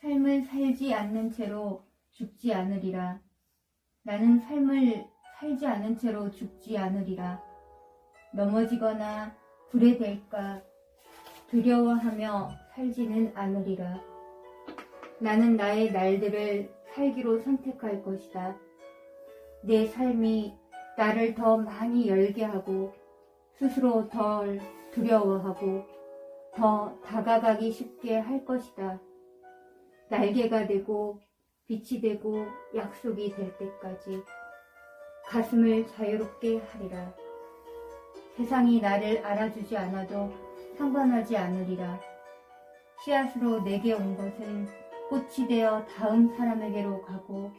삶을 살지 않는 채로 죽지 않으리라. 나는 삶을 살지 않은 채로 죽지 않으리라. 넘어지거나 불에 댈까 두려워하며 살지는 않으리라. 나는 나의 날들을 살기로 선택할 것이다. 내 삶이 나를 더 많이 열게 하고 스스로 덜 두려워하고 더 다가가기 쉽게 할 것이다. 날개가 되고 빛이 되고 약속이 될 때까지 가슴을 자유롭게 하리라. 세상이 나를 알아주지 않아도 상관하지 않으리라. 씨앗으로 내게 온 것은 꽃이 되어 다음 사람에게로 가고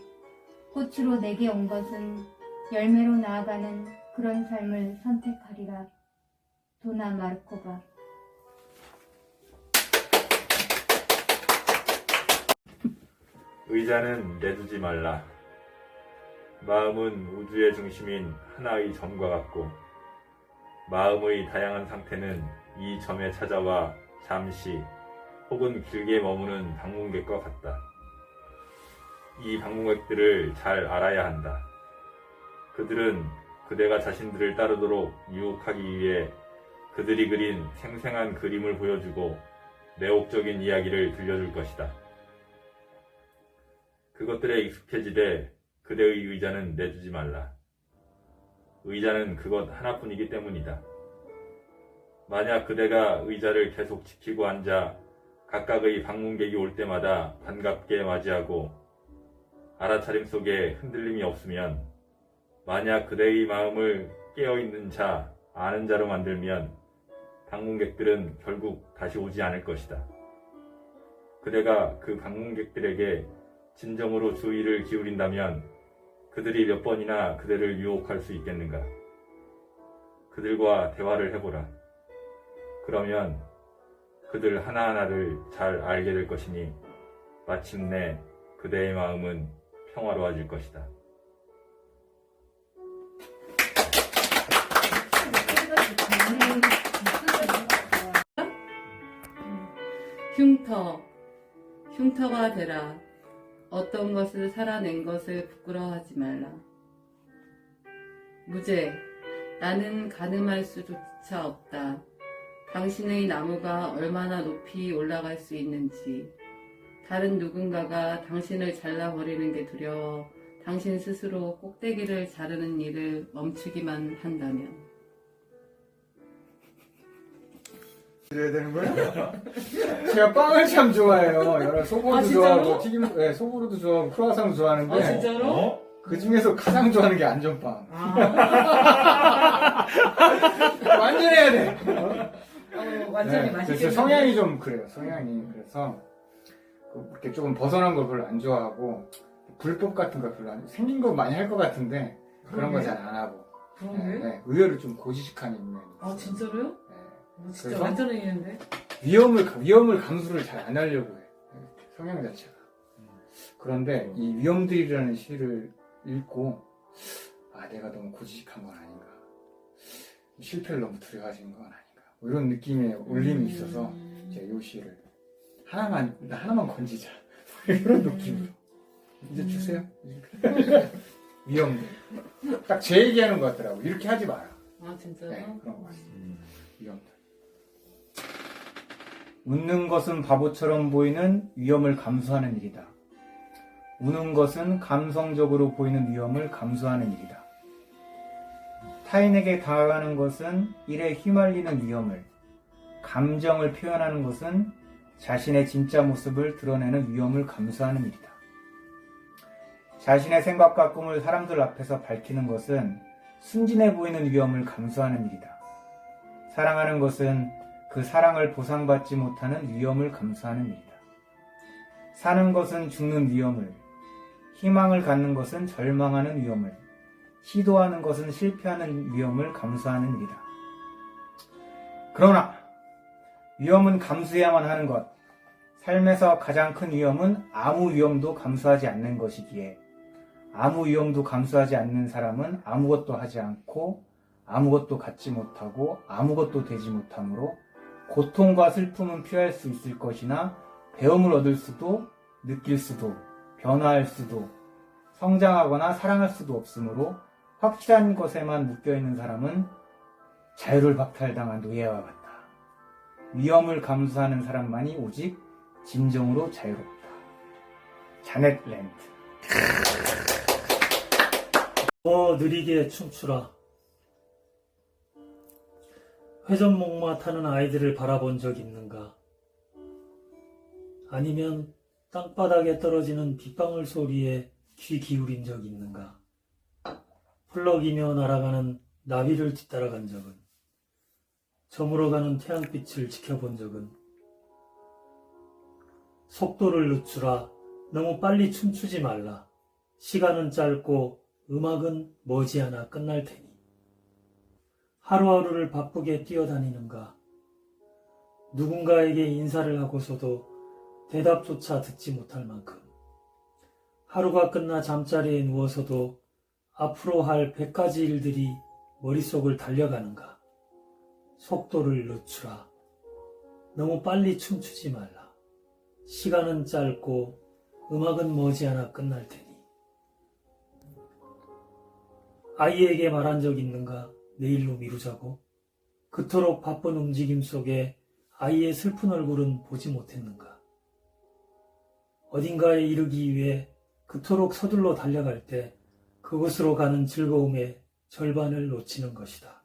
꽃으로 내게 온 것은 열매로 나아가는 그런 삶을 선택하리라. 도나 마르코바. 의자는 내두지 말라. 마음은 우주의 중심인 하나의 점과 같고 마음의 다양한 상태는 이 점에 찾아와 잠시 혹은 길게 머무는 방문객과 같다. 이 방문객들을 잘 알아야 한다. 그들은 그대가 자신들을 따르도록 유혹하기 위해 그들이 그린 생생한 그림을 보여주고 매혹적인 이야기를 들려줄 것이다. 그것들에 익숙해지되 그대의 의자는 내주지 말라. 의자는 그것 하나뿐이기 때문이다. 만약 그대가 의자를 계속 지키고 앉아 각각의 방문객이 올 때마다 반갑게 맞이하고 알아차림 속에 흔들림이 없으면, 만약 그대의 마음을 깨어있는 자, 아는 자로 만들면 방문객들은 결국 다시 오지 않을 것이다. 그대가 그 방문객들에게 진정으로 주의를 기울인다면 그들이 몇 번이나 그대를 유혹할 수 있겠는가? 그들과 대화를 해보라. 그러면 그들 하나하나를 잘 알게 될 것이니 마침내 그대의 마음은 평화로워질 것이다. 흉터가 되라. 어떤 것을 살아낸 것을 부끄러워하지 말라. 무죄, 나는 가늠할 수조차 없다. 당신의 나무가 얼마나 높이 올라갈 수 있는지, 다른 누군가가 당신을 잘라버리는 게 두려워 당신 스스로 꼭대기를 자르는 일을 멈추기만 한다면. 드려야 되는 거야? 제가 빵을 참 좋아해요. 여러 소보루도 좋아하고 튀김, 네, 소보루도 좋아하고 크루아상도 좋아하는데. 아, 진짜로? 그 중에서 가장 좋아하는 게 안전빵. 완전 해야 돼. 완전히 네, 맛있게. 그래서 성향이 좀 그래요. 성향이 그래서 이렇게 조금 벗어난 걸 별로 안 좋아하고 불법 같은 거 별로 안 생긴 거 많이 할 것 같은데 그런 거 잘 안 하고. 그런데? 네, 의외로 좀 고지식한 인면이. 아, 진짜로요? 네. 진짜 그래서 완전 의견인데? 위험을 감수를 잘 안 하려고 해. 성향 자체가. 그런데 이 위험들이라는 시를 읽고, 아, 내가 너무 고지식한 건 아닌가. 실패를 너무 두려워하시는 건 아닌가. 뭐 이런 느낌의 울림이 있어서 제가 이 시를 하나만 건지자. 이런 느낌으로. 이제 주세요. 위험들. 딱 제 얘기하는 것 같더라고. 이렇게 하지 마라. 아, 진짜요? 네, 그런 것 같습니다. 위험들. 웃는 것은 바보처럼 보이는 위험을 감수하는 일이다. 우는 것은 감성적으로 보이는 위험을 감수하는 일이다. 타인에게 다가가는 것은 일에 휘말리는 위험을, 감정을 표현하는 것은 자신의 진짜 모습을 드러내는 위험을 감수하는 일이다. 자신의 생각과 꿈을 사람들 앞에서 밝히는 것은 순진해 보이는 위험을 감수하는 일이다. 사랑하는 것은 그 사랑을 보상받지 못하는 위험을 감수하는 일이다. 사는 것은 죽는 위험을, 희망을 갖는 것은 절망하는 위험을, 시도하는 것은 실패하는 위험을 감수하는 일이다. 그러나 위험은 감수해야만 하는 것, 삶에서 가장 큰 위험은 아무 위험도 감수하지 않는 것이기에 아무 위험도 감수하지 않는 사람은 아무것도 하지 않고 아무것도 갖지 못하고 아무것도 되지 못하므로 고통과 슬픔은 피할 수 있을 것이나 배움을 얻을 수도, 느낄 수도, 변화할 수도, 성장하거나 사랑할 수도 없으므로 확실한 것에만 묶여있는 사람은 자유를 박탈당한 노예와 같다. 위험을 감수하는 사람만이 오직 진정으로 자유롭다. 자넷 랜드. 더 느리게 춤추라. 회전목마 타는 아이들을 바라본 적 있는가? 아니면 땅바닥에 떨어지는 빗방울 소리에 귀 기울인 적 있는가? 펄럭이며 날아가는 나비를 뒤따라간 적은? 저물어가는 태양빛을 지켜본 적은? 속도를 늦추라. 너무 빨리 춤추지 말라. 시간은 짧고 음악은 머지않아 끝날 테니. 하루하루를 바쁘게 뛰어다니는가? 누군가에게 인사를 하고서도 대답조차 듣지 못할 만큼. 하루가 끝나 잠자리에 누워서도 앞으로 할 100가지 일들이 머릿속을 달려가는가? 속도를 늦추라. 너무 빨리 춤추지 말라. 시간은 짧고 음악은 머지않아 끝날 테니. 아이에게 말한 적 있는가? 내일로 미루자고. 그토록 바쁜 움직임 속에 아이의 슬픈 얼굴은 보지 못했는가? 어딘가에 이르기 위해 그토록 서둘러 달려갈 때 그곳으로 가는 즐거움의 절반을 놓치는 것이다.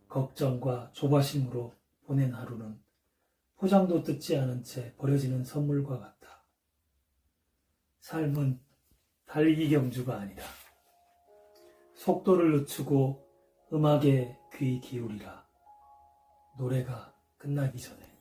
걱정과 조바심으로 보낸 하루는 포장도 뜯지 않은 채 버려지는 선물과 같다. 삶은 달리기 경주가 아니다. 속도를 늦추고 음악에 귀 기울이라. 노래가 끝나기 전에.